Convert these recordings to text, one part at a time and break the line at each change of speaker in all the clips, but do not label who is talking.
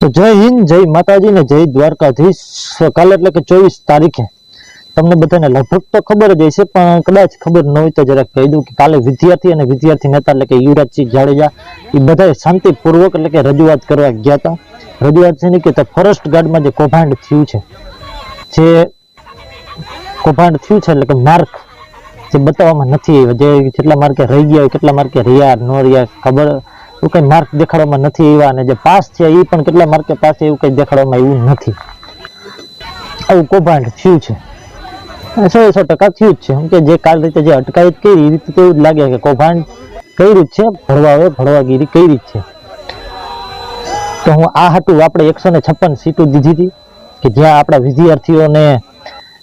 तो जय हिंद जय माताजी ने जय द्वारकाधीश। काले એટલે કે 24 તારીખે તમને બધાને લગભગ તો ખબર જ હશે, પણ કદાચ ખબર ન હોય તો જરાક કહી દઉં કે કાલે વિદ્યાર્થી અને વિદ્યાર્થી નેતા એટલે કે યુવરાજસિંહ જાડેજા એ બધા શાંતિપૂર્વક એટલે કે રજૂઆત કરવા ગયા હતા। રજૂઆત છે કે ફોરેસ્ટ ગાર્ડમાં જે કૌભાંડ થયું છે, એટલે કે માર્ક જે બતાવવામાં નથી આવ્યા, જે કેટલા માર્કે રહી ગયા હોય, કેટલા માર્કે રહ્યા ન રહ્યા ખબર, એવું કઈ માર્ક દેખાડવામાં નથી આવ્યા, અને જે પાસ થયા એ પણ કેટલા માર્કે પાસ એવું કઈ દેખાડવામાં આવ્યું નથી। આવું કૌભાંડ થયું છે, 100% થયું જ છે। કે જે કાલ રીતે જે અટકાયત કરી એ રીતે એવું જ લાગે કે કૌભાંડ કર્યું જ છે, ભરવાગીરી કરી જ છે। તો હું આ હતું આપણે 156 સીટો દીધી હતી કે જ્યાં આપણા વિદ્યાર્થીઓને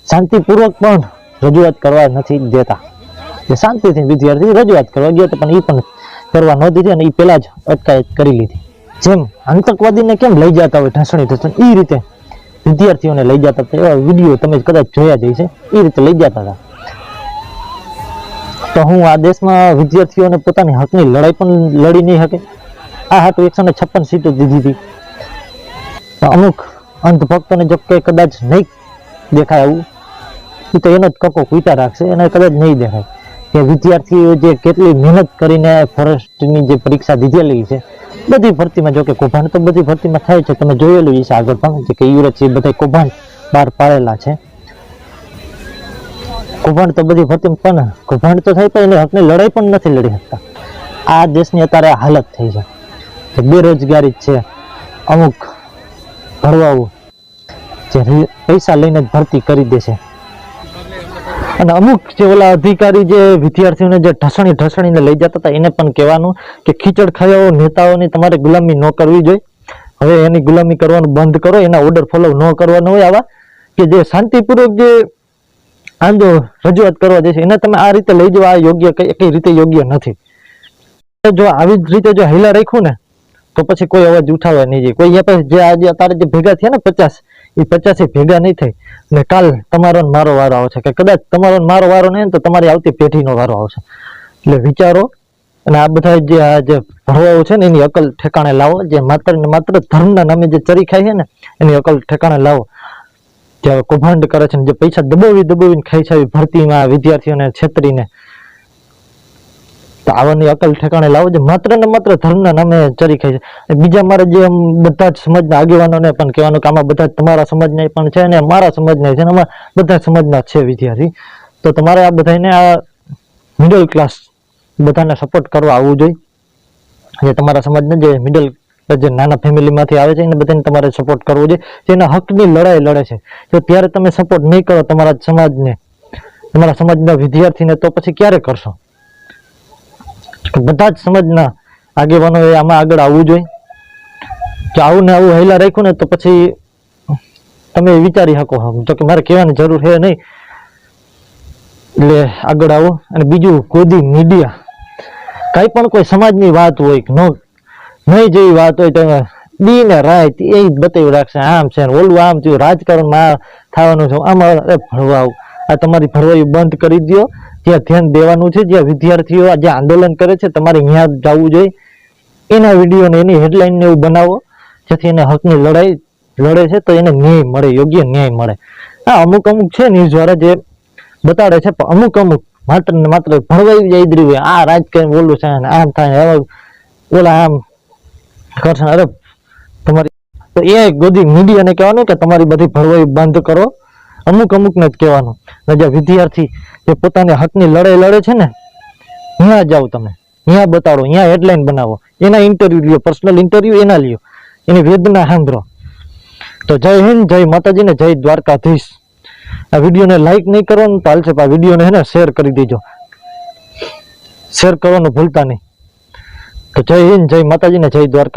શાંતિપૂર્વક પણ રજૂઆત કરવા નથી દેતા, જે શાંતિથી વિદ્યાર્થી રજૂઆત કરવા ગયા હતા પણ એ પણ કરવા ન દીધી અને એ પહેલા જ અટકાયત કરી લીધી। જેમ આતંકવાદીને કેમ લઈ જતા હોય ઢસણી એ રીતે વિદ્યાર્થીઓને લઈ જતા હતા, એવા વિડીયો તમે કદાચ જોયા જ હશે, એ રીતે લઈ જતા હતા। તો હું આ દેશમાં વિદ્યાર્થીઓને પોતાની હકની લડાઈ પણ લડી નહીં શકે, આ હાટું 156 સીટો દીધી હતી। અમુક અંધભક્તોને જો કે કદાચ નહીં દેખાય આવું, એ તો એનો જ કકો કૂટા રાખશે, એને કદાચ નહીં દેખાય કે વિદ્યાર્થીઓ જે કેટલી મહેનત કરીને ફોરેસ્ટની જે પરીક્ષા દીધેલી છે, બધી ભરતીમાં જો કે કૌભાંડ તો બધી ભરતીમાં થાય છે, તમે જોયેલું છે આગળ પણ જે કે યુવરાજસિંહ બધા કૌભાંડ બહાર પાડેલા છે। કૌભાંડ તો બધી ભરતીમાં પણ કૌભાંડ તો થાય પણ એને હકની લડાઈ પણ નથી લડી શકતા। આ દેશની અત્યારે હાલત થઈ છે કે બેરોજગારી જ છે, અમુક ભરવાઓ જે પૈસા લઈને જ ભરતી કરી દેશે, અને અમુક જે ઓલા અધિકારી જે વિદ્યાર્થીઓને જે ઢસણીને લઈ જતા હતા એને પણ કહેવાનું કે ખીચડ ખાયાઓ નેતાઓની તમારે ગુલામી ન કરવી જોઈએ, હવે એની ગુલામી કરવાનું બંધ કરો, એના ઓર્ડર ફોલો ન કરવાનો હોય આવા કે જે શાંતિપૂર્વક જે આંદો રજૂઆત કરવા જશે એને તમે આ રીતે લઈ જાઓ, આ યોગ્ય કઈ રીતે યોગ્ય નથી। જો આવી જ રીતે જો હિલા રાખ્યું ને તો પછી કોઈ અવાજ ઉઠાવવા નહીં જાય, કોઈ જે આજે અત્યારે જે ભેગા થયા ને 50 એ 50 ભેગા નહીં થાય, અને કાલ તમારો મારો વારો આવશે, કે કદાચ તમારો મારો વારો નહીં તો તમારી આવતી પેઢીનો વારો આવશે। એટલે વિચારો, અને આ બધા જે ભરવાઓ છે ને એની અકલ ઠેકાણે લાવો, જે માત્ર ને માત્ર ધર્મના નામે જે ચરી ખાય છે ને એની અકલ ઠેકાણે લાવો, જે કૌભાંડ કરે છે ને જે પૈસા દબાવીને ખાય છે ભરતીમાં વિદ્યાર્થીઓને છેતરીને, તો આવાની અકલ ઠેકાણે લાવો, જે માત્ર ને માત્ર ધર્મના નામે ચરી ખાય છે। બીજા મારે જે બધા જ સમાજના આગેવાનોને પણ કહેવાનું કે આમાં બધા તમારા સમાજના પણ છે અને મારા સમાજના છે, આમાં બધા સમાજના છે વિદ્યાર્થી, તો તમારે આ બધાને આ મિડલ ક્લાસ બધાને સપોર્ટ કરવા આવવું જોઈએ, જે તમારા સમાજને જે મિડલ જે નાના ફેમિલીમાંથી આવે છે એને બધાને તમારે સપોર્ટ કરવો જોઈએ, જેના હકની લડાઈ લડે છે, તો ત્યારે તમે સપોર્ટ નહીં કરો તમારા સમાજને, તમારા સમાજના વિદ્યાર્થીને, તો પછી ક્યારે કરશો? બધા જ સમાજના આગેવાનોએ આમાં આગળ આવવું જોઈએ। જો આવું ને આવું હેલા રાખ્યું ને તો પછી તમે વિચારી શકો, જો કે મારે કહેવાની જરૂર છે નહીં, એટલે આગળ આવો। અને બીજું, ગોદી મીડિયા કઈ પણ કોઈ સમાજની વાત હોય કે નહીં જેવી વાત હોય તો દી ને રાત એ જ બતાવી રાખશે, આમ છે ઓલું આમ થયું, રાજકારણમાં થવાનું છે, આમાં ભરવાઓ, આ તમારી ભરવાઈ બંધ કરી દો, જ્યાં ધ્યાન દેવાનું છે, જ્યાં વિદ્યાર્થીઓ જે આંદોલન કરે છે તમારે ત્યાં જવું જોઈએ, એના વિડીયો ને એની હેડલાઇન ને એવું બનાવો, જેથી એને હકની લડાઈ લડે છે તો એને ન્યાય મળે, યોગ્ય ન્યાય મળે। હા, અમુક છે ન્યૂઝ વાળા જે બતાડે છે, પણ અમુક માત્ર ને માત્ર ભરવાઈ જાય દરી હોય, આ રાજકારણ ઓલું છે આમ થાય, ઓલા આમ કરશે, અરે તમારી તો એ ગોદી મીડિયાને કહેવાનું કે તમારી બધી ભરવાઈ બંધ કરો, અમુક ને જ કહેવાનું, જે વિદ્યાર્થી જે પોતાની હકની લડાઈ લડે છે ને ત્યાં જાઓ, તમે ત્યાં બતાડો, ત્યાં હેડલાઇન બનાવો, એના ઇન્ટરવ્યુ લ્યો, પર્સનલ ઇન્ટરવ્યુ એના લ્યો, એની વેદના સાંભળો। તો જય હિન્દ જય માતાજી ને જય દ્વારકાધીશ। આ વિડીયોને લાઈક નહીં કરવાનું તો હાલશે, આ વિડીયોને હે ને શેર કરી દેજો, શેર કરવાનું ભૂલતા નહીં। તો જય હિન્દ જય માતાજી ને જય દ્વારકા।